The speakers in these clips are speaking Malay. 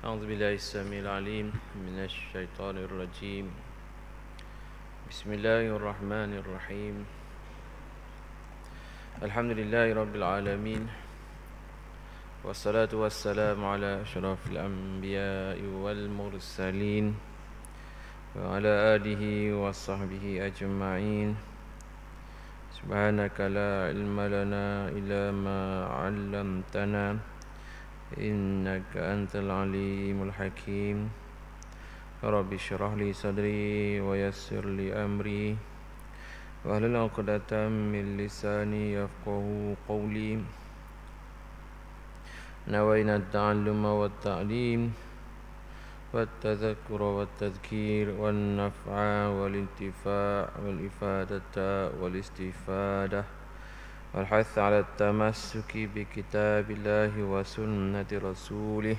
أعوذ بالله السميع العليم من الشيطان الرجيم. بسم الله الرحمن الرحيم. الحمد لله رب العالمين، والصلاة والسلام على أشرف الأنبياء والمرسلين وعلى آله وصحبه أجمعين. سبحانك لا علم لنا إلا ما علمتنا إنك أنت العليم الحكيم. رب اشرح لي صدري ويسر لي أمري واحلل عقدة من لساني يفقهوا قولي. نوينا التعلم والتعليم والتذكر والتذكير والنفع والانتفاع والإفادة والاستفادة والحث على التمسك بكتاب الله وسنة رسوله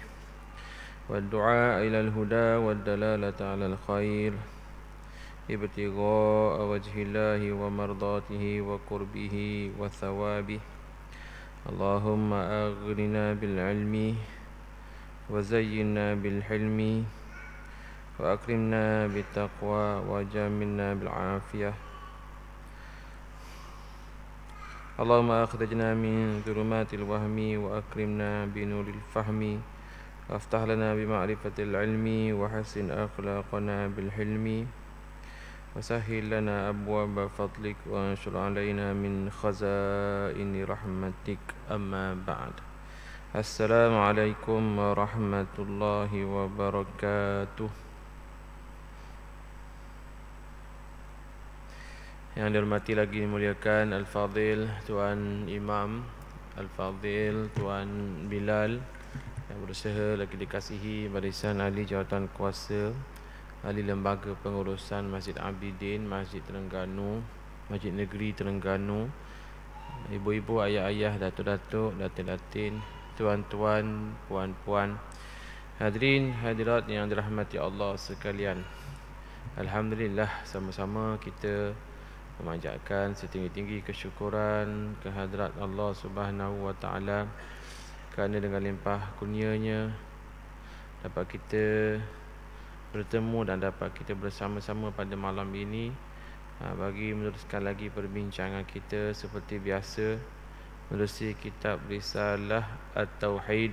والدعاء إلى الهدى والدلالة على الخير ابتغاء وجه الله ومرضاته وقربه وثوابه. اللهم أغننا بالعلم وزينا بالحلم وأكرمنا بالتقوى وجملنا بالعافية. اللهم أخرجنا من ظلمات الوهم وأكرمنا بنور الفهم وافتح لنا بمعرفة العلم وحسن أخلاقنا بالحلم وسهل لنا أبواب فضلك وانشر علينا من خزائن رحمتك. أما بعد، السلام عليكم ورحمة الله وبركاته. Yang dihormati lagi dimuliakan Al-Fadhil Tuan Imam, Al-Fadhil Tuan Bilal, yang berusaha lagi dikasihi Barisan Ahli Jawatan Kuasa, Ahli Lembaga Pengurusan Masjid Abidin, Masjid Terengganu, Masjid Negeri Terengganu, ibu-ibu, ayah-ayah, datuk-datuk, datin-datin, tuan-tuan, puan-puan, hadirin hadirat yang dirahmati Allah sekalian. Alhamdulillah, sama-sama kita memanjatkan setinggi-tinggi kesyukuran kehadrat Allah Subhanahu wa taala kerana dengan limpah kurnia-Nya dapat kita bertemu dan dapat kita bersama-sama pada malam ini bagi meneruskan lagi perbincangan kita seperti biasa menerusi kitab Risalah At-Tauhid.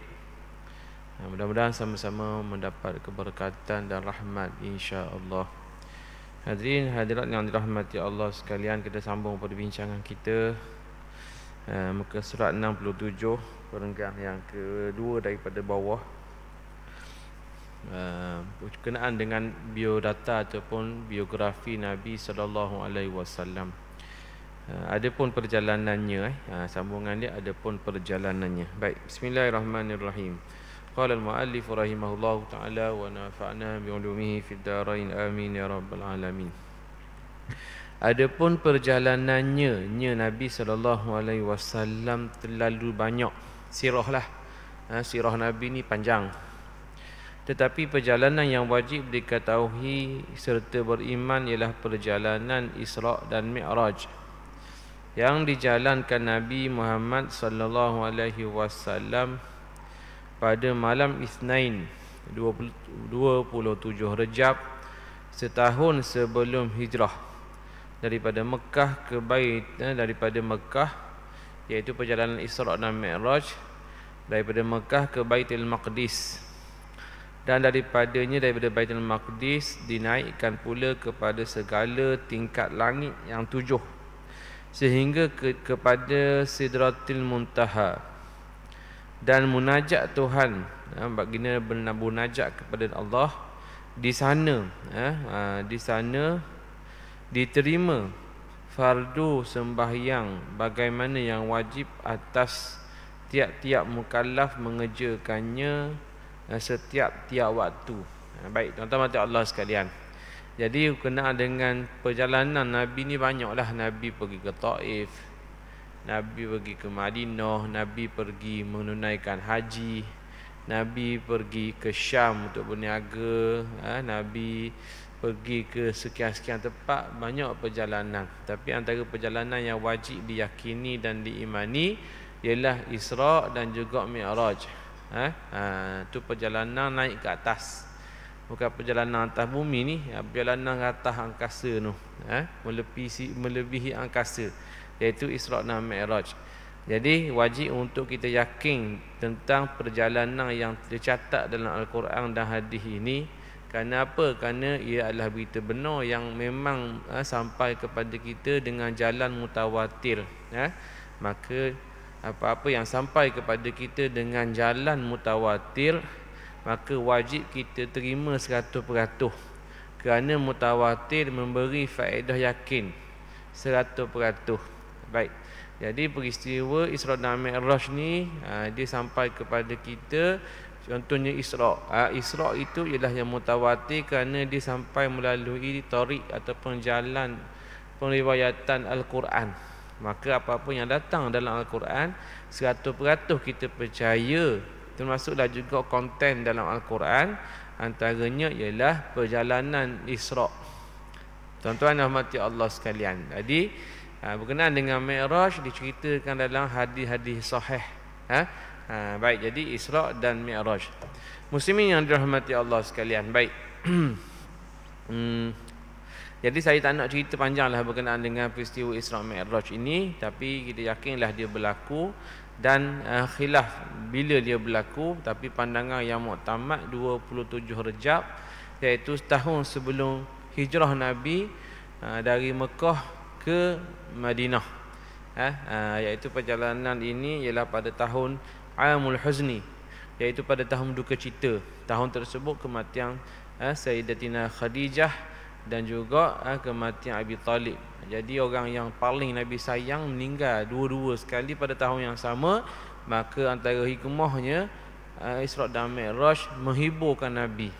Mudah-mudahan sama-sama mendapat keberkatan dan rahmat insya-Allah. Hadirin hadirat yang dirahmati Allah sekalian, kita sambung perbincangan kita muka surat 67, perenggan yang kedua daripada bawah, berkenaan dengan biodata ataupun biografi Nabi sallallahu alaihi wasallam. Adapun perjalanannya, sambungan dia adapun perjalanannya. Baik, bismillahirrahmanirrahim. Qala al-muallif rahimahullahu ta'ala wa nafa'na bi'ulumihi fid darain amin ya rabbal alamin. Adapun perjalanannya Nabi sallallahu alaihi wasallam terlalu banyak. Sirah sirah Nabi ni panjang. Tetapi perjalanan yang wajib diketahui serta beriman ialah perjalanan Isra' dan Mi'raj yang dijalankan Nabi Muhammad sallallahu alaihi wasallam pada malam Isnin 27 Rejab setahun sebelum hijrah daripada Mekah ke Bait, daripada Mekah, iaitu perjalanan Isra' dan Mi'raj daripada Mekah ke Baitul Maqdis, dan daripada Baitul Maqdis dinaikkan pula kepada segala tingkat langit yang 7 sehingga kepada Sidratil Muntaha, dan munajat Tuhan, baginda bernajat kepada Allah di sana. Di sana diterima fardu sembahyang bagaimana yang wajib atas tiap-tiap mukallaf mengerjakannya setiap-tiap waktu. Baik, tuan-tuan mati Allah sekalian. Jadi berkenaan dengan perjalanan Nabi ni banyaklah. Nabi pergi ke Taif, Nabi pergi ke Madinah, Nabi pergi menunaikan haji, Nabi pergi ke Syam untuk berniaga, Nabi pergi ke sekian-sekian tempat. Banyak perjalanan. Tapi antara perjalanan yang wajib diyakini dan diimani ialah Isra' dan juga Mi'raj. Tu perjalanan naik ke atas. Bukan perjalanan atas bumi ni, perjalanan ke atas angkasa tu, melebihi angkasa, iaitu Isra' dan Mi'raj. Jadi wajib untuk kita yakin tentang perjalanan yang tercatat dalam Al-Quran dan hadis ini. Kerana apa? Kerana ia adalah berita benar yang memang sampai kepada kita dengan jalan mutawatir. Maka apa-apa yang sampai kepada kita dengan jalan mutawatir, maka wajib kita terima 100%. Kerana mutawatir memberi faedah yakin 100%. Baik. Jadi peristiwa Isra' dan Mi'raj ni dia sampai kepada kita. Contohnya Isra'. Isra' itu ialah yang mutawatir kerana dia sampai melalui tariq ataupun jalan periwayatan Al-Quran. Maka apa-apa yang datang dalam Al-Quran 100% kita percaya. Termasuklah juga konten dalam Al-Quran. Antaranya ialah perjalanan Isra'. Tuan-tuan dan rahmati Allah sekalian. Jadi berkenaan dengan Mi'raj diceritakan dalam hadis-hadis sahih. Baik, jadi Isra' dan Mi'raj. Muslimin yang dirahmati Allah sekalian. Baik. Jadi saya tak nak cerita panjanglah berkenaan dengan peristiwa Isra' Mi'raj ini, tapi kita yakinlah dia berlaku dan khilaf bila dia berlaku, tapi pandangan yang muktamad 27 Rejab, iaitu setahun sebelum hijrah Nabi dari Mekah ke Madinah. Iaitu perjalanan ini ialah pada tahun Amul Huzni, iaitu pada tahun duka cita. Tahun tersebut kematian Sayyidatina Khadijah dan juga kematian Abi Talib. Jadi orang yang paling Nabi sayang meninggal dua-dua sekali pada tahun yang sama. Maka antara hikmahnya Isra' dan Mi'raj menghiburkan Nabi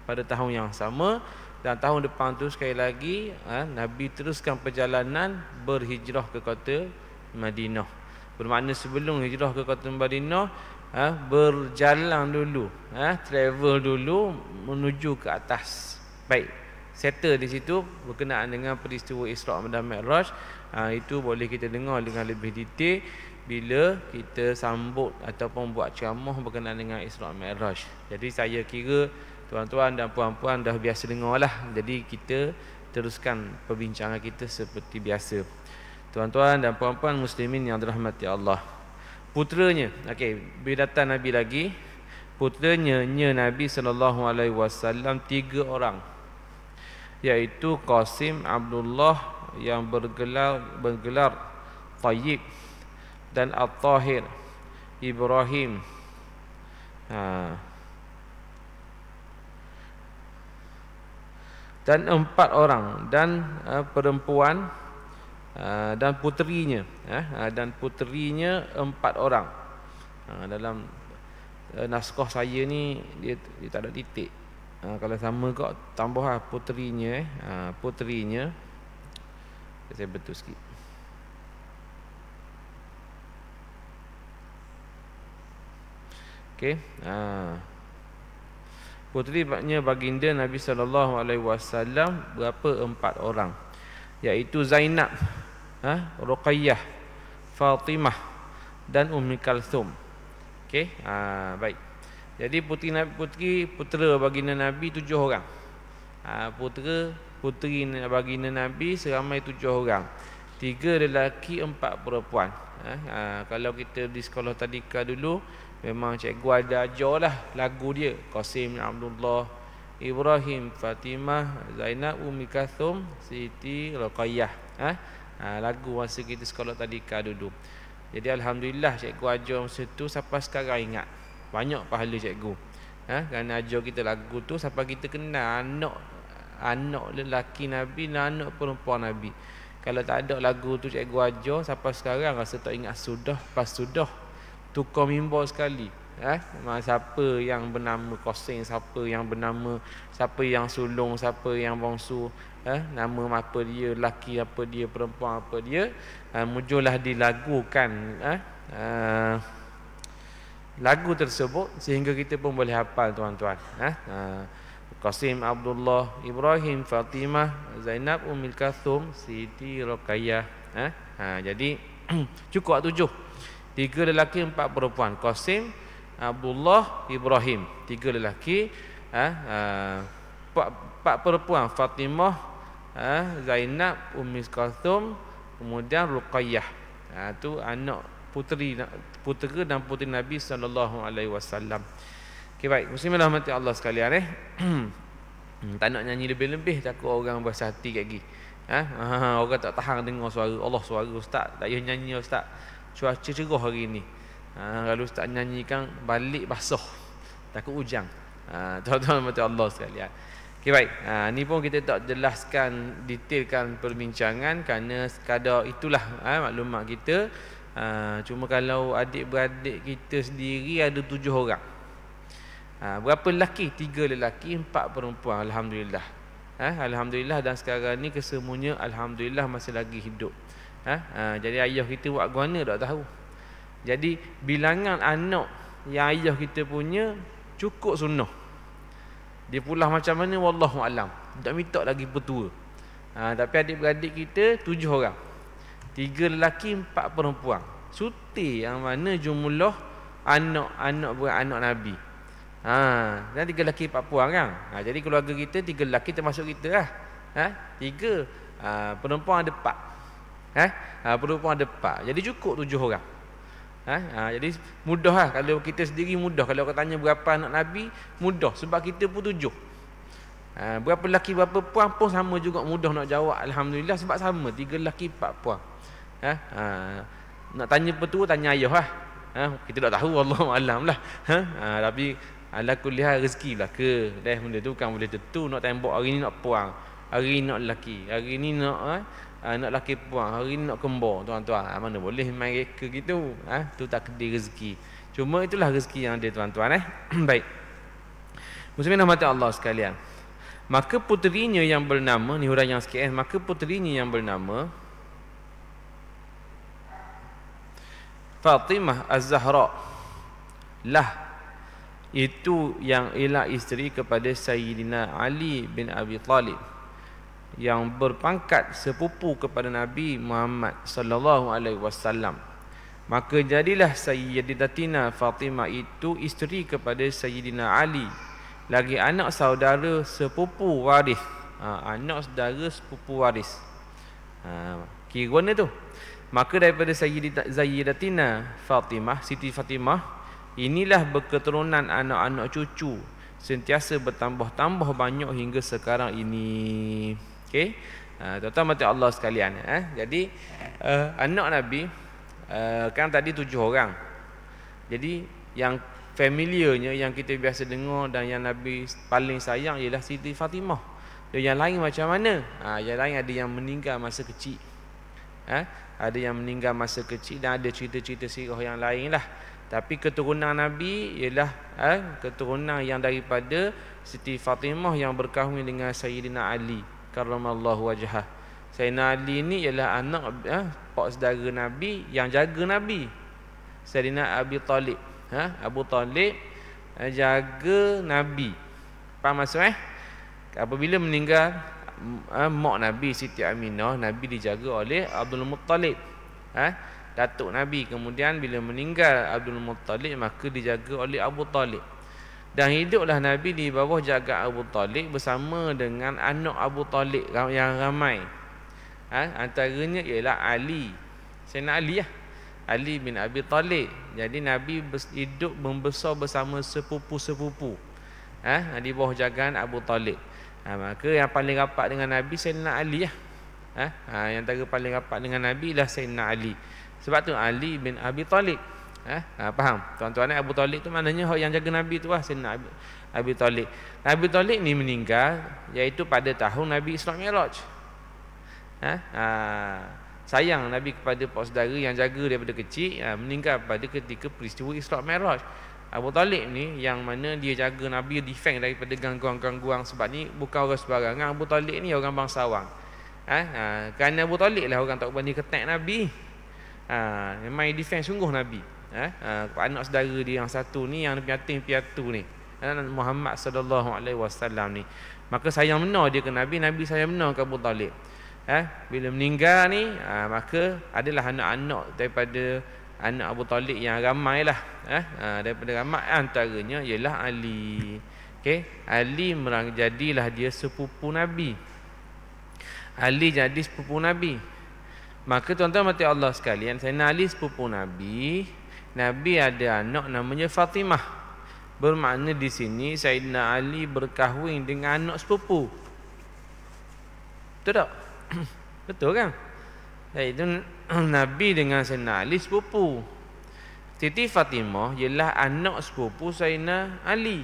pada tahun yang sama. Dan tahun depan tu sekali lagi Nabi teruskan perjalanan berhijrah ke kota Madinah. Bermakna sebelum hijrah ke kota Madinah berjalan dulu, travel dulu menuju ke atas. Baik, settle di situ berkenaan dengan peristiwa Isra' dan Mi'raj. Itu boleh kita dengar dengan lebih detail bila kita sambut ataupun buat ceramah berkenaan dengan Isra' Mi'raj. Jadi saya kira tuan-tuan dan puan-puan dah biasa dengar lah. Jadi kita teruskan perbincangan kita seperti biasa. Tuan-tuan dan puan-puan muslimin yang dirahmati Allah. Puteranya, bila datang Nabi lagi, puteranya Nabi SAW 3 orang, iaitu Qasim, Abdullah yang bergelar Tayyib, dan At-Tahir, Ibrahim. Dan 4 orang dan perempuan dan puterinya, dan puterinya 4 orang. Dalam naskah saya ni dia tak ada titik. Kalau sama kau tambah puterinya, puterinya. Saya betul sikit. Okey. Puterinya baginda Nabi SAW berapa? 4 orang, iaitu Zainab, Ruqayyah, Fatimah dan Ummi Kalthum. Okey, baik. Jadi putera baginda Nabi 7 orang. Puteri baginda Nabi seramai 7 orang. 3 lelaki, 4 perempuan. Kalau kita di sekolah tadika dulu, memang cikgu ada ajarlah lagu dia. Qasim, Abdullah, Ibrahim, Fatimah, Zainab, Ummi Kalthum, Siti Ruqayyah. Lagu masa kita sekolah tadika dulu. Jadi alhamdulillah cikgu ajar masa tu sampai sekarang ingat. Banyak pahala cikgu. Kerana ajar kita lagu tu sampai kita kenal anak lelaki Nabi dan anak perempuan Nabi. Kalau tak ada lagu tu cikgu ajar sampai sekarang rasa tak ingat sudah tukar mimbar sekali. Siapa yang bernama Qasim, siapa yang sulung, siapa yang bongsu, nama apa dia, lelaki apa dia, perempuan apa dia, muncullah dilagukan lagu tersebut sehingga kita pun boleh hafal tuan-tuan. Qasim, Abdullah, Ibrahim, Fatimah, Zainab, Ummi Kalthum, Siti Ruqayyah. Jadi cukup 7. 3 lelaki, 4 perempuan. Qasim, Abdullah, Ibrahim. 3 lelaki, empat perempuan, Fatimah, Zainab, Ummi Kalthum, kemudian Ruqayyah. Tu anak putera dan puteri Nabi sallallahu alaihi wasallam. Okey, baik. Muslimin rahmati Allah sekalian. Tak nak nyanyi lebih-lebih, takut orang berasa hati kat gigi. Orang tak tahan dengar suara Allah, suara ustaz. Tak payah nyanyi ustaz. Cuaca cerah hari ni. Kalau ustaz nyanyikan balik basah. Takut hujan. Tuan-tuan rahmati Allah sekalian. Okey, baik. Ni pun kita tak jelaskan, detailkan perbincangan kerana sekadar itulah maklumat kita. Cuma kalau adik-beradik kita sendiri ada 7 orang. Berapa lelaki? 3 lelaki, 4 perempuan. Alhamdulillah. Alhamdulillah, dan sekarang ni kesemuanya alhamdulillah masih lagi hidup. Jadi ayah kita buat guana tak tahu. Jadi bilangan anak yang ayah kita punya cukup sunnah. Dia pulah macam mana wallahu alam. Tak minta lagi petua. Tapi adik-beradik kita 7 orang. 3 lelaki, 4 perempuan. Suti yang mana jumlah anak Nabi. Dan 3 lelaki 4 perempuan kan. Jadi keluarga kita 3 lelaki termasuk kita lah. 3 perempuan ada 4. Perempuan ada 4. Jadi cukup 7 orang. Jadi mudah lah. Kalau kita sendiri mudah. Kalau orang tanya berapa anak Nabi, mudah. Sebab kita pun 7. Berapa lelaki berapa perempuan pun sama juga, mudah nak jawab. Alhamdulillah, sebab sama 3 lelaki 4 perempuan. Nak tanya petua, tanya ayah lah. Kita tak tahu, wallahu alam lah. Tapi ala kulli hal rezeki lah ke. Benda tu bukan boleh tentu. Nak tembok hari ni nak puang, hari ni nak lelaki, hari ni nak lelaki puang, hari ni nak kembar. Tuan-tuan, mana boleh main reka gitu. Tu takdir rezeki. Cuma itulah rezeki yang ada, tuan-tuan. Baik. Muslimin rahmati Allah sekalian. Maka puterinya yang bernama, ni huraian sikit. Maka puterinya yang bernama Fatimah Az-Zahra lah, itu yang ialah isteri kepada Sayyidina Ali bin Abi Talib, yang berpangkat sepupu kepada Nabi Muhammad sallallahu alaihi wasallam. Maka jadilah Sayyidatina Fatimah itu isteri kepada Sayyidina Ali, lagi anak saudara sepupu waris. Anak saudara sepupu waris. Kira mana tu? Maka daripada Sayyidatina Fatimah, Siti Fatimah, inilah berketurunan anak-anak cucu, sentiasa bertambah-tambah banyak hingga sekarang ini. Okey. Tuan-tuan mati Allah sekalian. Jadi anak Nabi kan tadi 7 orang. Jadi yang familiarnya, yang kita biasa dengar dan yang Nabi paling sayang ialah Siti Fatimah. Yang lain macam mana? Yang lain ada yang meninggal masa kecil. Ada yang meninggal masa kecil dan ada cerita-cerita sirah yang lain lah. Tapi keturunan Nabi ialah keturunan yang daripada Siti Fatimah yang berkahwin dengan Sayyidina Ali karramallahu wajhah. Sayyidina Ali ni ialah anak pak saudara Nabi yang jaga Nabi, Sayyidina Abi Talib. Abu Talib jaga Nabi. Faham maksud apabila meninggal mak Nabi Siti Aminah, Nabi dijaga oleh Abdul Muttalib, datuk Nabi. Kemudian bila meninggal Abdul Muttalib, maka dijaga oleh Abu Talib. Dan hiduplah Nabi di bawah jaga Abu Talib bersama dengan anak Abu Talib yang ramai. Antaranya ialah Ali, Sayyidina Ali Ali bin Abi Talib. Jadi Nabi hidup membesar bersama sepupu-sepupu di bawah jagaan Abu Talib. Maka yang paling rapat dengan Nabi Sayyidina Ali yang antara paling rapat dengan Nabi ialah Sayyidina Ali. Sebab tu Ali bin Abi Talib. Faham? Tuan-tuan, Abu Talib tu maknanya yang jaga Nabi tu Sayyidina Abi Talib. Abi Talib ni meninggal iaitu pada tahun Nabi Isra Mi'raj. Sayang Nabi kepada pak saudara yang jaga daripada kecil, meninggal pada ketika peristiwa Isra Mi'raj. Abu Talib ni yang mana dia jaga Nabi, defend daripada gangguan-gangguan. Sebab ni bukan orang sembarangan. Abu Talib ni orang bangsawan. Kerana Abu Talib lah orang tak berani ketak Nabi. Memang defend sungguh Nabi. Anak saudara dia yang satu ni, yang yatim piatu ni, Muhammad sallallahu alaihi wasallam ni. Maka sayang benar dia ke Nabi, Nabi sayang benar ke Abu Talib. Bila meninggal ni, maka adalah anak-anak daripada anak Abu Talib yang ramai lah. Daripada ramai antaranya ialah Ali. Okey, Ali jadilah dia sepupu Nabi. Ali jadi sepupu Nabi. Maka tuan-tuan mati Allah sekalian, Sayyidina Ali sepupu Nabi. Nabi ada anak namanya Fatimah. Bermakna di sini Sayyidina Ali berkahwin dengan anak sepupu. Betul tak? Betul kan? Iaitu Nabi dengan Sayyidina Ali sepupu. Siti Fatimah ialah anak sepupu Sayyidina Ali.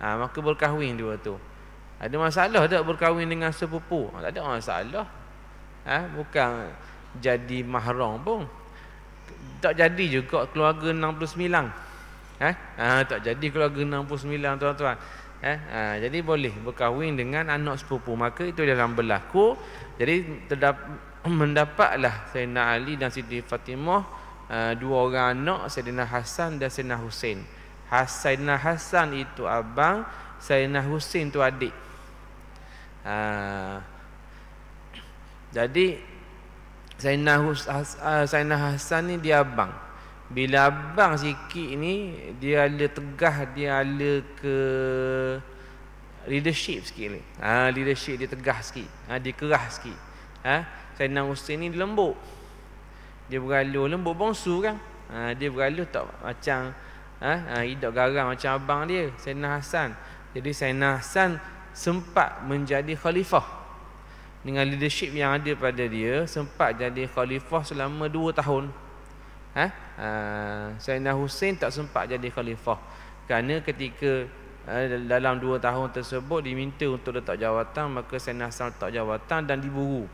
Maka berkahwin dua tu. Ada masalah tak berkahwin dengan sepupu? Tak ada masalah. Bukan jadi mahram pun. Tak jadi juga keluarga 69. Tak jadi keluarga 69 tuan-tuan. Jadi boleh berkahwin dengan anak sepupu. Maka itu dalam berlaku. Jadi mendapatlah Sayyidina Ali dan Siti Fatimah dua orang anak, Sayyidina Hasan dan Sayyidina Husain. Sayyidina Hasan itu abang, Sayyidina Husain itu adik. Jadi Sayyidina Hasan ni dia abang. Bila abang sikit ni dia ada tegah, dia ada ke leadership sikit ni. Leadership dia tegah sikit. Dia keras sikit. Sayyidina Husain ni lembut. Dia beralur lembut bongsu kan. Dia beralur tak macam hidup garang macam abang dia, Sayyidina Hasan. Jadi Sayyidina Hasan sempat menjadi khalifah. Dengan leadership yang ada pada dia, sempat jadi khalifah selama 2 tahun. Sayyidina Husain tak sempat jadi khalifah. Kerana ketika dalam 2 tahun tersebut diminta untuk letak jawatan, maka Sayyidina Hasan letak jawatan dan diburu.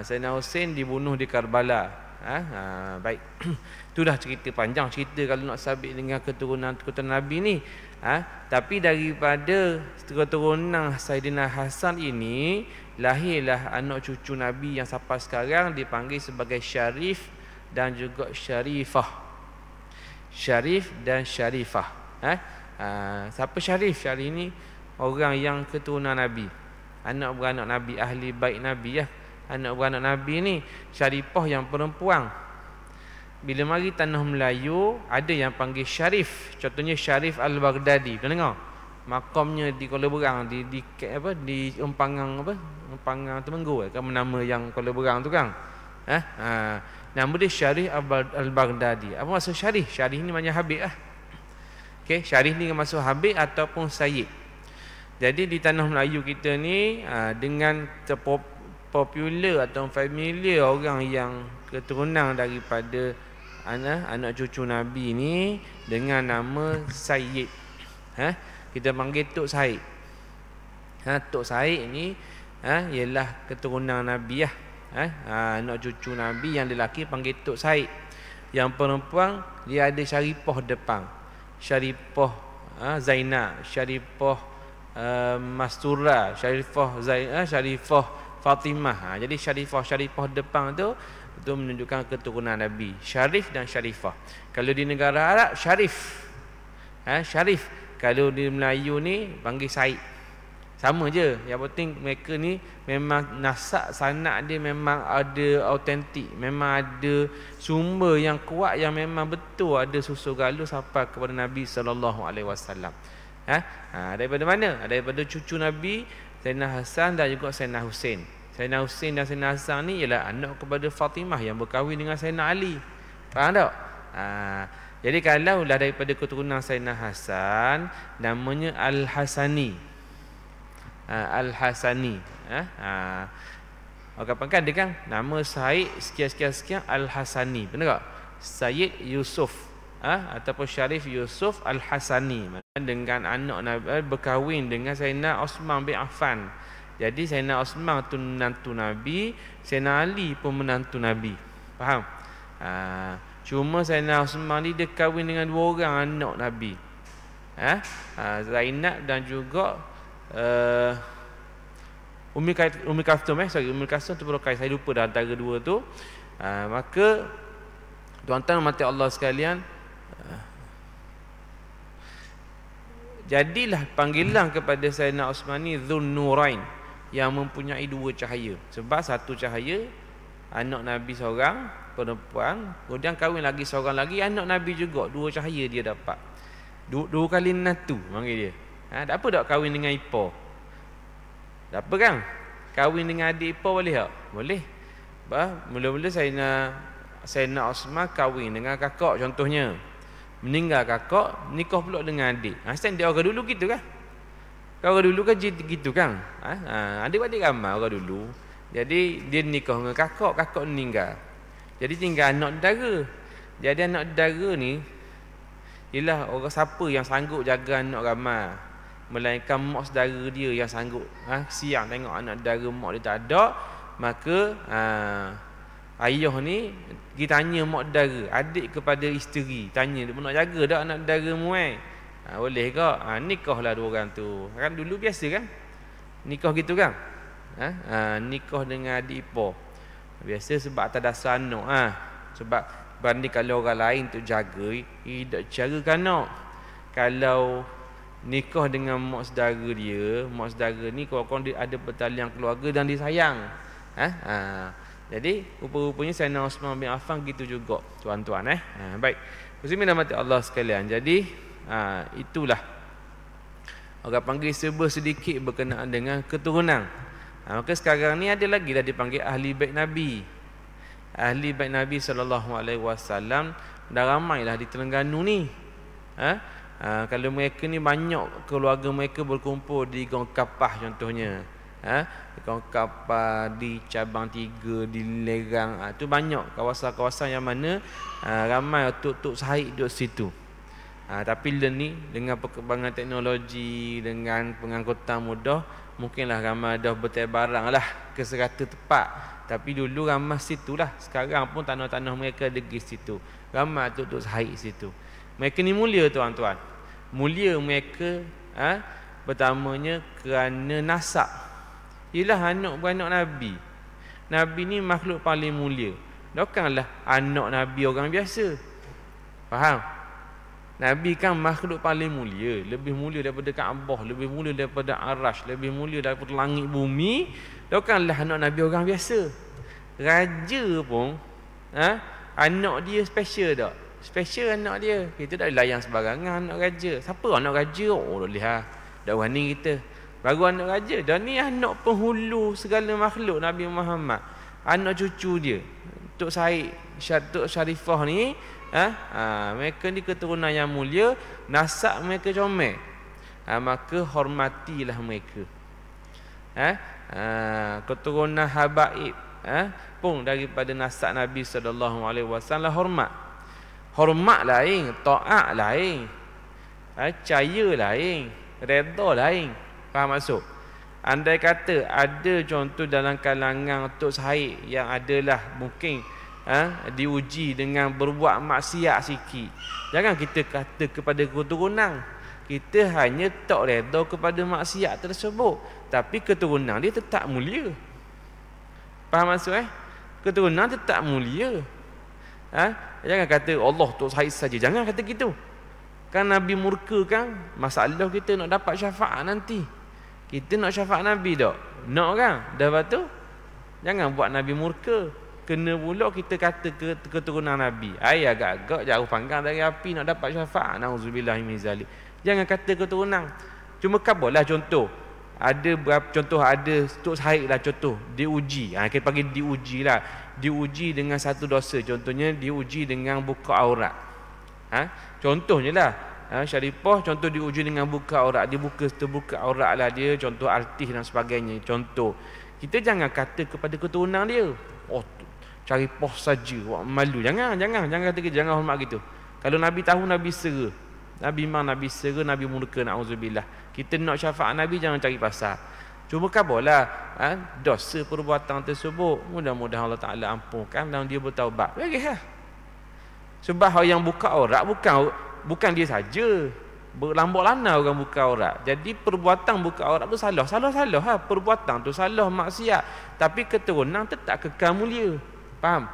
Sayyidina Husain dibunuh di Karbala. Baik. Itu dah cerita panjang cerita kalau nak sabit dengan keturunan Nabi ni. Tapi daripada keturunan Sayyidina Hasan ini lahirlah anak cucu Nabi yang sampai sekarang dipanggil sebagai Syarif dan juga Syarifah. Syarif dan Syarifah. Siapa Syarif? Syarif ni orang yang keturunan Nabi, anak beranak Nabi, ahli bait Nabi ya. Anak beranak Nabi ni Syarifah yang perempuan. Bila mari tanah Melayu ada yang panggil Syarif. Contohnya Syarif Al-Baghdadi. Pernah dengar? Makamnya di Kuala Berang, di Empangang Empangang Temenggu kan nama yang Kuala Berang tu kan. Nama dia Syarif Al-Baghdadi. Apa maksud Syarif? Syarif ni maknanya Habib lah. Okey, Syarif ni maksud Habib ataupun Sayyid. Jadi di tanah Melayu kita ni dengan popular atau familiar orang yang keturunan daripada anak cucu Nabi ni dengan nama Sayyid. Kita panggil Tok Said. Tok Said ni ialah keturunan Nabi lah. Anak cucu Nabi yang lelaki panggil Tok Said. Yang perempuan dia ada Syarifah depan. Syarifah Zainab, Syarifah Mastura, Syarifah Fatimah. Jadi Syarifah depan tu menunjukkan keturunan Nabi. Syarif dan Syarifah. Kalau di negara Arab Syarif. Syarif. Kalau di Melayu ni panggil Said. Sama je. Yang penting mereka ni memang nasab sanak dia memang ada autentik, memang ada sumber yang kuat yang memang betul ada susu galus sampai kepada Nabi sallallahu alaihi wasallam. Daripada mana? Daripada cucu Nabi Sayyidina Hasan dan juga Sayyidina Husain. Sayyidina Husain dan Sayyidina Hasan ni ialah anak kepada Fatimah yang berkahwin dengan Sayyidina Ali. Faham tak? Jadi kalau lah daripada keturunan Sayyidina Hasan, namanya Al-Hasani. Al-Hasani. Orang kan ada kan nama Said sekian Al-Hasani. Benar tak? Sayyid Yusuf ataupun Syarif Yusuf Al-Hasani. Dengan anak Nabi berkahwin dengan Sayyidina Osman bin Affan. Jadi Sayyidina Osman tu menantu Nabi, Sayyidina Ali pun menantu Nabi. Faham? Cuma Sayyidina Osman ni dia kahwin dengan 2 orang anak Nabi. Zainab dan juga Ummi Kalsum Ummi Kalsum tu berkait, saya lupa dah antara 2 tu. Maka tuan-tuan mati Allah sekalian, jadilah panggilan kepada Sayyidina Osman ni Dzun Nurain, yang mempunyai 2 cahaya. Sebab satu cahaya anak Nabi seorang, perempuan, kemudian kahwin lagi seorang lagi, anak Nabi juga, 2 cahaya dia dapat. Dua kali natu panggil dia. Tak apa tak kahwin dengan ipar? Tak apa kan? Kahwin dengan adik ipar boleh tak? Boleh. Mula-mula Sayyidina Osman kahwin dengan kakak contohnya. Meninggal kakak, nikah pula dengan adik. Standard orang dulu gitu kan? Orang dulu kan gitu kan? Adik-adik ramai orang dulu. Jadi dia nikah dengan kakak meninggal. Jadi tinggal anak dara. Jadi anak dara ni ialah orang siapa yang sanggup jaga anak ramai. Melainkan mak saudara dia yang sanggup siang tengok anak dara mak dia tak ada, maka ayah ni pergi tanya mak dara, adik kepada isteri, tanya dia nak jaga tak anak dara muai? Boleh ke? Nikahlah 2 orang tu. Kan dulu biasa kan? Nikah gitu kan? Nikah dengan adik ipar. Biasa sebab atas dasar anak. Sebab banding kalau orang lain tu jaga, tidak cara anak. Kalau nikah dengan mak saudara dia, mak saudara ni kawan-kawan dia ada pertalian keluarga dan disayang. Jadi rupa-rupanya Sayyidina Osman bin Affan gitu juga, tuan-tuan. Baik. Muslimin dan mati Allah sekalian. Jadi itulah orang panggil serba sedikit berkenaan dengan keturunan. Maka sekarang ni ada lagi dah dipanggil ahli bait Nabi. Ahli bait Nabi SAW dah ramailah di Terengganu ni. Kalau mereka ni banyak keluarga mereka berkumpul di Gong Kapah contohnya. Gong Kapah, di Cabang 3, di Lerang. Itu banyak kawasan-kawasan yang mana ramai Tok Said duduk situ. Tapi ni dengan perkembangan teknologi, dengan pengangkutan mudah, mungkinlah ramai dah bertebarang lah ke serata tepat. Tapi dulu ramai situlah. Sekarang pun tanah-tanah mereka ada di situ. Ramai Tok Said situ. Mereka ni mulia tuan-tuan. Mulia mereka pertamanya kerana nasab. Ialah anak beranak Nabi. Nabi ni makhluk paling mulia. Bukanlah anak Nabi orang biasa. Faham? Nabi kan makhluk paling mulia. Lebih mulia daripada Kaabah, lebih mulia daripada Arash, lebih mulia daripada langit bumi. Bukanlah anak Nabi orang biasa. Raja pun anak dia special tak? Special anak dia. Kita tak layan sebarangan anak raja. Siapa anak raja? Oh, dah lihat. Dah berani kita. Baru anak raja. Dan ni anak penghulu segala makhluk Nabi Muhammad. Anak cucu dia. Tok Said, Tok Syarifah ni, mereka ni keturunan yang mulia. Nasab mereka comel. Maka hormatilah mereka. Keturunan habaib pun daripada nasab Nabi SAW hormat. Hormat lain, taat lain, percaya lain, redha lain. Faham maksud? Andai kata ada contoh dalam kalangan Tok Said yang adalah mungkin diuji dengan berbuat maksiat sikit, jangan kita kata kepada keturunan. Kita hanya tak redha kepada maksiat tersebut, tapi keturunan dia tetap mulia. Faham maksud? Keturunan tetap mulia. Jangan kata Allah Tok Said saja. Jangan kata gitu. Kan Nabi murka kan. Masalah kita nak dapat syafaat nanti. Kita nak syafaat Nabi tak? Nak kan? Dah betul? Jangan buat Nabi murka. Kena pula kita kata keturunan Nabi. Agak-agak jauh panggang dari api nak dapat syafaat. Nauzubillah min zalik. Jangan kata keturunan. Cuma kabarlah contoh. Ada berapa contoh, ada Tok Said lah contoh. Diuji. Kita panggil diuji lah. Diuji dengan satu dosa. Contohnya diuji dengan buka aurat. Contohnya lah. Syarifah contoh diuji dengan buka aurat. Dia terbuka aurat lah dia. Contoh artis dan sebagainya. Contoh. Kita jangan kata kepada keturunan dia. Oh, Syarifah saja. Wah, malu. Jangan kata kita. Jangan hormat gitu. Kalau Nabi tahu, Nabi sera. Nabi sera, Nabi murka. Na'udzubillah. Kita nak syafaat Nabi, jangan cari pasal. Cuma kabarlah dosa perbuatan tersebut. Mudah-mudahan Allah Ta'ala ampunkan dan dia bertaubat. Baiklah. Sebab orang yang buka aurat bukan dia saja. Berlambak-lana orang buka aurat. Jadi perbuatan buka aurat tu salah. Perbuatan tu salah, maksiat. Tapi keturunan tetap kekal mulia. Faham?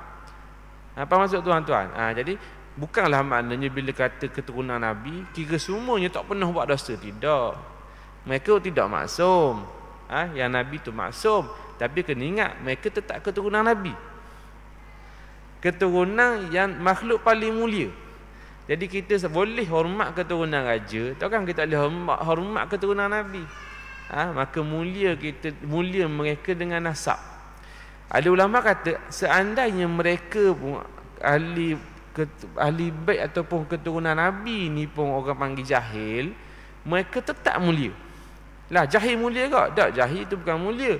Apa maksud tuan-tuan? Jadi bukanlah maknanya bila kata keturunan Nabi kira semuanya tak pernah buat dosa. Tidak. Mereka tidak maksum. Yang Nabi tu maksum. Tapi kena ingat mereka tetap keturunan Nabi. keturunan yang makhluk paling mulia. Jadi kita boleh hormat keturunan raja, takkan kita boleh hormat keturunan Nabi. Maka mulia mereka dengan nasab. Ada ulama kata seandainya mereka pun ahli bait ataupun keturunan Nabi ni pun orang panggil jahil, mereka tetap mulia. Lah jahil mulia ke? Tak, jahil itu bukan mulia.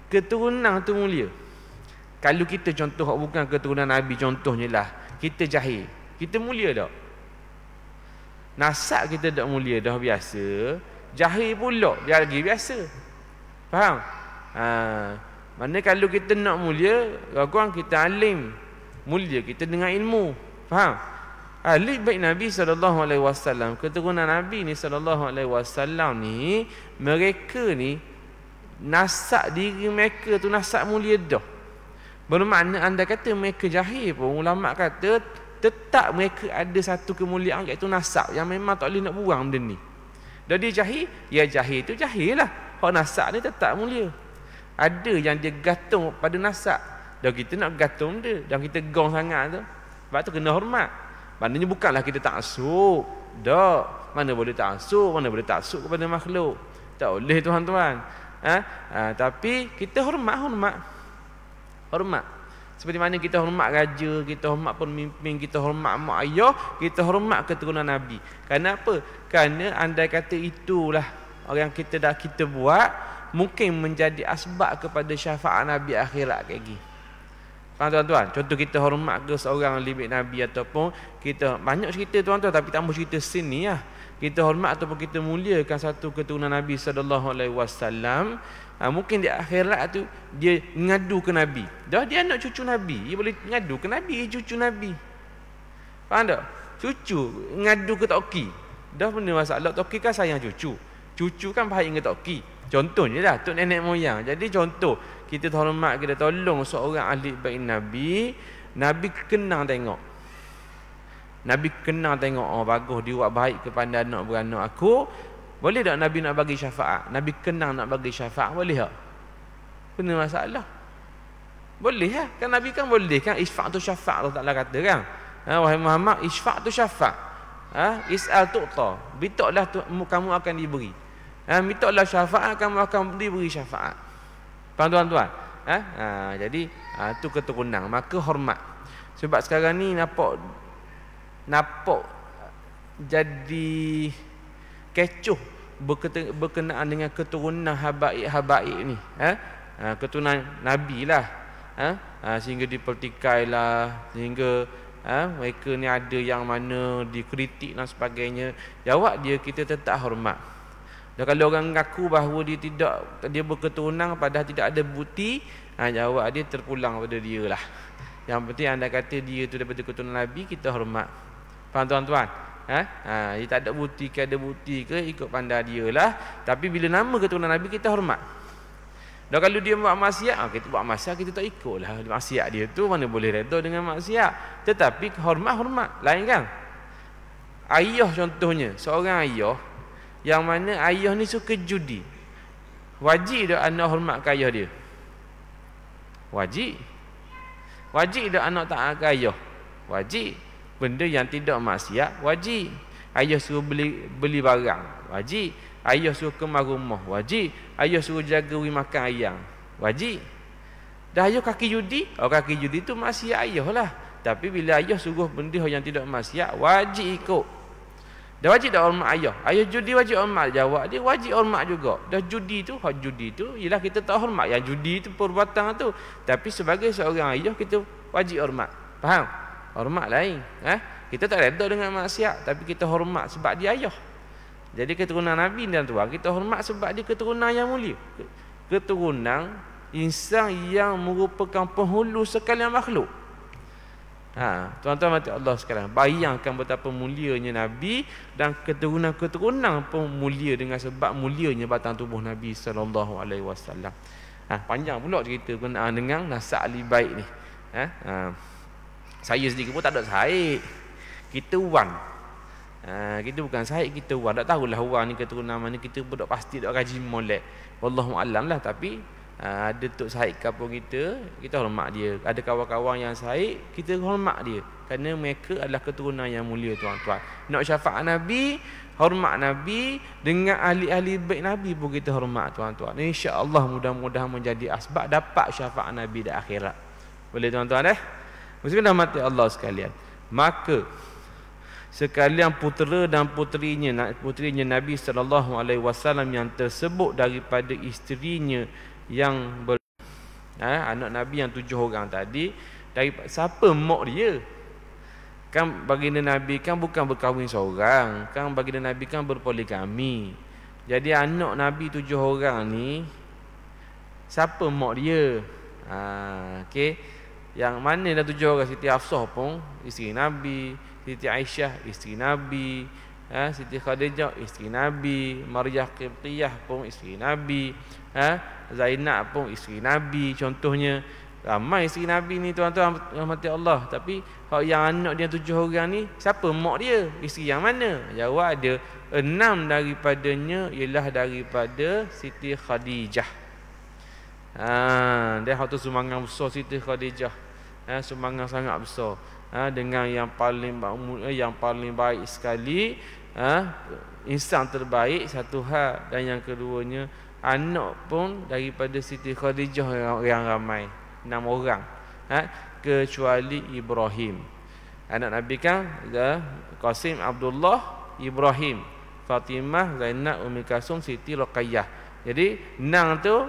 Keturunan tu mulia. Kalau kita contoh bukan keturunan Nabi, contohnya lah kita jahil, kita mulia tak? Nasab kita tak mulia dah biasa, jahil pula dia lagi biasa. Faham? Mana kalau kita nak mulia, orang kita alim, mulia kita dengan ilmu. Faham? Ahli bait Nabi SAW, keturunan Nabi ni SAW ni, mereka ni nasab diri mereka tu nasab mulia dah. Bermakna anda kata mereka jahil pun, ulama kata tetap mereka ada satu kemuliaan, iaitu nasab yang memang tak boleh nak buang benda ni. Dah dia jahil, ya jahil tu jahil lah. Hak nasab ni tetap mulia. Ada yang dia gantung pada nasab, dah kita nak gantung dia, dan kita gong sangat tu. Sebab tu kena hormat. Maknanya bukanlah kita taksub. Tak. Mana boleh taksub, mana boleh taksub kepada makhluk. Tak boleh tuan-tuan. Tapi kita hormat. Seperti mana kita hormat raja, kita hormat pemimpin, kita hormat mak ayah, kita hormat keturunan Nabi. Kenapa? Kerana andai kata itulah orang kita buat, mungkin menjadi asbab kepada syafaat Nabi akhirat lagi. Faham tuan-tuan? Contoh kita hormat ke seorang ahli bait Nabi, ataupun kita banyak cerita tuan-tuan, tapi tak mahu cerita sini lah. Kita hormat ataupun kita muliakan satu keturunan Nabi SAW. Mungkin di akhirat tu dia ngadu ke Nabi. Dah dia anak cucu Nabi, dia boleh ngadu ke Nabi, cucu Nabi. Faham tak? Cucu ngadu ke toki. Dah benda masalah, toki kan sayang cucu. Cucu kan baik dengan toki. Contohnya lah tok nenek moyang. Jadi contoh kita hormat, kita tolong seorang ahli bait Nabi, Nabi kenang tengok. Oh bagus dia buat baik kepada anak beranak aku. Boleh tak Nabi nak bagi syafaat? Nabi kenang nak bagi syafaat, boleh tak? Benda masalah. Boleh lah. Kan Nabi kan boleh kan, isfa' tu syafaat Allah Ta'ala kata kan. Wahai Muhammad, isfa' tu syafaat. Is'al tu'ta. Mintaklah kamu akan diberi. Mintaklah syafaat, kamu akan diberi syafaat. Faham tuan-tuan? Jadi tu keturunan. Maka hormat. Sebab sekarang ni nampak jadi kecoh berkenaan dengan keturunan habaib ni. Keturunan Nabi lah. Sehingga dipertikai lah, sehingga mereka ni ada yang mana dikritik dan sebagainya. Jawab dia, kita tetap hormat. Dan kalau orang mengaku bahawa dia berketurunan padahal tidak ada bukti, jawab dia terpulang pada dia lah. Yang penting anda kata dia tu daripada keturunan Nabi, kita hormat. Faham tuan-tuan? Dia tak ada bukti ke, ada bukti ke, ikut pandai dia lah. Tapi bila nama keturunan Nabi, kita hormat. Dan kalau dia buat maksiat, kita buat maksiat, kita tak ikut lah. Maksiat dia tu mana boleh reda dengan maksiat. Tetapi hormat, lain kan? Ayah contohnya, seorang ayah yang mana ayah ni suka judi. Wajib tak anak hormat ke ayah dia? Wajib. Wajib tak anak taat ke ayah? Wajib. Benda yang tidak maksiat wajib. Ayah suruh beli barang, wajib. Ayah suruh kemas rumah, wajib. Ayah suruh jaga makan ayam, wajib. Dah ayah kaki judi, kaki judi tu maksiat ayah lah. Tapi bila ayah suruh benda yang tidak maksiat, wajib ikut. Dah wajib dah hormat ayah. Ayah judi wajib hormat, jawab dia wajib hormat juga. Dah judi tu ialah kita tak hormat. Yang judi tu perbuatan tu. Tapi sebagai seorang ayah, kita wajib hormat. Faham? Hormat lain. Kita tak reda dengan maksiat, tapi kita hormat sebab dia ayah. Jadi keturunan Nabi dan tuan, kita hormat sebab dia keturunan yang mulia. Keturunan insan yang merupakan penghulu sekalian makhluk. Tuan-tuan mati Allah sekarang, bayangkan betapa mulianya Nabi, dan keturunan-keturunan pun mulia dengan sebab mulianya batang tubuh Nabi SAW. Panjang pula cerita berkenaan dengan nasab ahli bait ni. Saya sendiri pun tak ada sahih. Kita wan. Kita bukan sahih, kita wan. Tak tahulah wan ni keturunan mana, kita pun tak pasti tak kaji molek. Wallahu alam lah. Tapi Ada Tok Syahid kampung kita hormat dia. Ada kawan-kawan yang Syahid, kita hormat dia. Kerana mereka adalah keturunan yang mulia, tuan-tuan. Nak syafaat Nabi, hormat Nabi, dengan ahli-ahli baik Nabi pun kita hormat, tuan-tuan. InsyaAllah mudah-mudahan menjadi asbab dapat syafaat Nabi di akhirat. Boleh, tuan-tuan Muslimin rahmati Allah sekalian. Maka sekalian putera dan putrinya Nabi SAW yang tersebut daripada isterinya yang anak Nabi yang 7 orang tadi, daripada siapa mak dia? Kan baginda Nabi kan bukan berkahwin seorang, kan baginda Nabi kan berpoligami. Jadi anak Nabi 7 orang ni siapa mak dia? Okey. Yang mana dah 7 orang? Siti Hafsah pun isteri Nabi, Siti Aisyah isteri Nabi, Siti Khadijah isteri Nabi, Maryah Qibtiyah pun isteri Nabi, Zainab pun isteri Nabi. Contohnya ramai isteri Nabi ni, tuan-tuan rahmati Allah. Tapi yang anak dia 7 orang ni siapa mak dia? Isteri yang mana? Jawab ada 6 daripadanya ialah daripada Siti Khadijah. Dia waktu sumbangan besar Siti Khadijah. Sumbangan sangat besar. Dengan yang paling baik sekali, insan terbaik satu hal, dan yang keduanya anak pun daripada Siti Khadijah yang ramai, 6 orang, kecuali Ibrahim. Anak Nabi kan Qasim, Abdullah, Ibrahim, Fatimah, Zainab, Ummi Kalsum, Siti Ruqayyah. Jadi 6 tu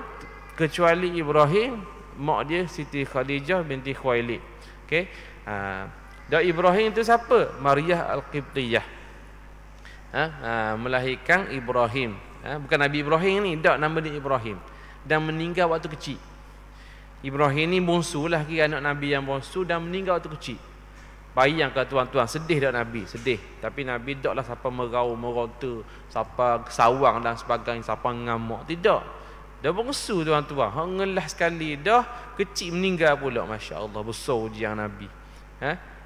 kecuali Ibrahim, mak dia Siti Khadijah binti Khuwailid. Okey. Dan Ibrahim itu siapa? Maryah Al-Qibtiyah. Melahirkan Ibrahim. Bukan Nabi Ibrahim ni, tak, nama dia Ibrahim. Dan meninggal waktu kecil. Ibrahim ni bongsu lah, kira anak Nabi yang bongsu, dan meninggal waktu kecil. Bayangkan tuan-tuan, sedih tak Nabi? Sedih. Tapi Nabi taklah siapa merau, merota, siapa sawang dan sebagainya, siapa ngamuk. Tidak. Dah bongsu, tuan-tuan. Ngelah sekali dah, kecil meninggal pula. Masya Allah, besar ujian Nabi.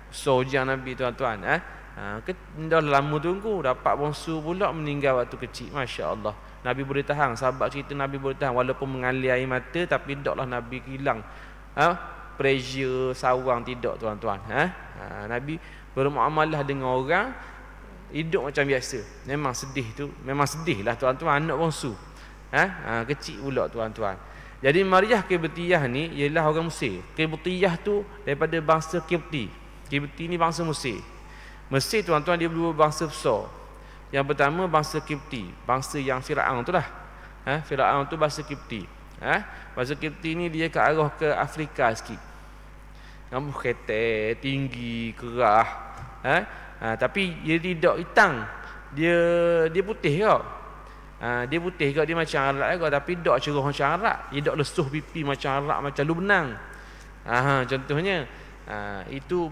Besar ujian Nabi, tuan-tuan. Dah lama tunggu, dapat bongsu pula, meninggal waktu kecil. Masya Allah. Nabi boleh tahan. Sahabat cerita Nabi boleh tahan, walaupun mengalir air mata, tapi taklah Nabi hilang pressure sawang, tidak, tuan-tuan. Nabi bermuamalah dengan orang, hidup macam biasa. Memang sedih tu, memang sedih lah, tuan-tuan. Anak bongsu kecil pula, tuan-tuan. Jadi Maryah Qibtiyah ni ialah orang Mesir. Qibtiyah tu daripada bangsa Qibti. Qibti ni bangsa Mesir. Mesir, tuan-tuan, dia dua bangsa besar. Yang pertama bangsa Qibti, bangsa yang Firaun tu lah. Firaun tu bangsa Qibti. Bangsa Qibti ni dia ke arah ke Afrika sikit. Rambut ketek, tinggi, kerah. Tapi dia tidak hitam. Dia putih kau. Dia putih kau, dia macam Arab kau, tapi tak cerah macam Arab. Dia tak lesuh pipi macam Arab, macam Lubnan. Contohnya itu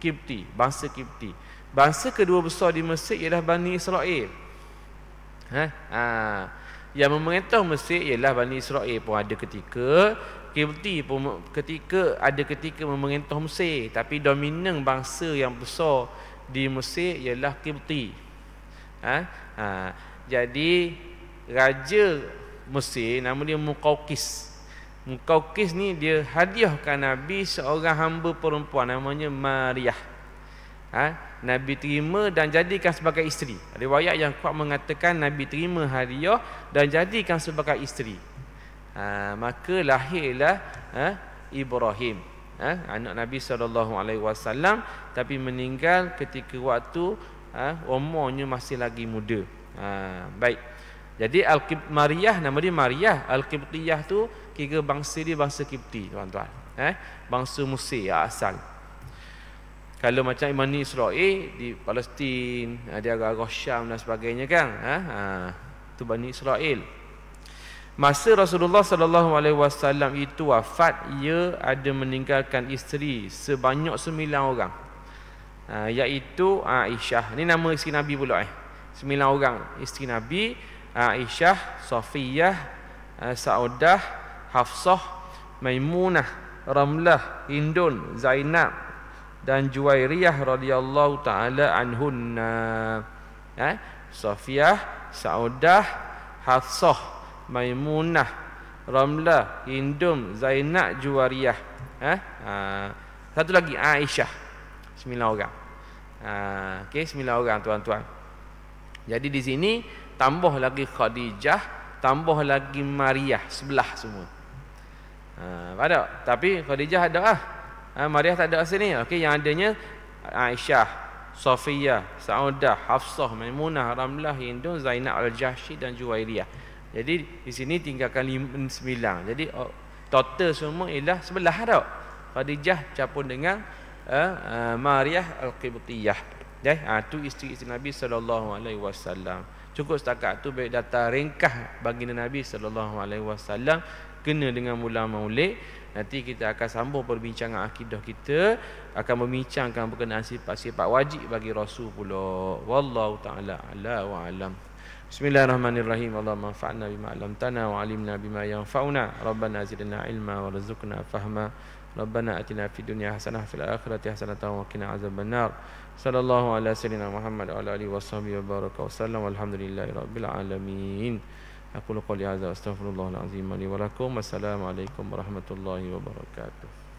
Qibti, bangsa Qibti. Bangsa kedua besar di Mesir ialah Bani Israel. Yang memerintah Mesir ialah Bani Israel pun ada ketika, Qibti pun ada ketika memerintah Mesir, tapi dominan bangsa yang besar di Mesir ialah Qibti. Jadi raja Mesir nama dia Muqawqis. Muqawqis ni dia hadiahkan Nabi seorang hamba perempuan namanya Maryah. Nabi terima dan jadikan sebagai isteri. Riwayat yang kuat mengatakan Nabi terima hadiah dan jadikan sebagai isteri. Maka lahirlah Ibrahim, anak Nabi SAW, tapi meninggal ketika waktu umurnya masih lagi muda. Baik. Jadi Maryah, nama dia Maryah Al-Qibtiyah tu kira bangsa dia bangsa Qibti, tuan-tuan. Bangsa Mesir asal. Kalau macam Bani Israel di Palestin, dia arah Syam dan sebagainya kan. Tu Bani Israel. Masa Rasulullah SAW itu wafat, ia ada meninggalkan isteri sebanyak 9 orang. Iaitu Aisyah. Ni nama isteri Nabi pula 9 orang isteri Nabi. Aisyah, Safiyah, Saudah, Hafsah, Maimunah, Ramlah, Hindun, Zainab dan Juwairiyah radhiyallahu taala anhunna. Safiyah, Saudah, Hafsah, Maimunah, Ramlah, Hindum, Zainab, Juwariyah. Satu lagi Aisyah. 9 orang. Okey, 9 orang tuan-tuan. Jadi di sini tambah lagi Khadijah, tambah lagi Maryah, 11 semua. Ada. Tapi Khadijah ada ah. Maryah tak ada asal ni. Okey, yang adanya Aisyah, Safiyah, Saudah, Hafsah, Maimunah, Ramlah, Hindun, Zainab Al-Jahsyi dan Juwairiyah. Jadi di sini tinggalkan 9. Jadi total semua ialah 11 dah. Khadijah campur dengan Maryah Al-Qibtiyah. Tu isteri-isteri Nabi sallallahu alaihi wasallam. Cukup setakat tu baik data ringkas baginda Nabi sallallahu alaihi wasallam kena dengan bulan Maulid. Nanti kita akan sambung perbincangan akidah kita, akan membincangkan berkenaan sifat-sifat wajib bagi Rasul pula. Wallahu taala ala wa alam. Bismillahirrahmanirrahim. Allahumma anfa'na bima 'allamtana wa 'allimna bima yanfa'una. Rabbana zidna ilma warzuqna fahma. Rabbana atina fid dunya hasanah fil akhirati hasanah wa qina azabannar. Sallallahu ala sayyidina Muhammad wa ala alihi washabbihi wa baraka wasallam. Walhamdulillahi rabbil alamin. Aku qouli hadza astaghfirullahal azim li wa lakum. Wassalamu alaikum warahmatullahi wabarakatuh.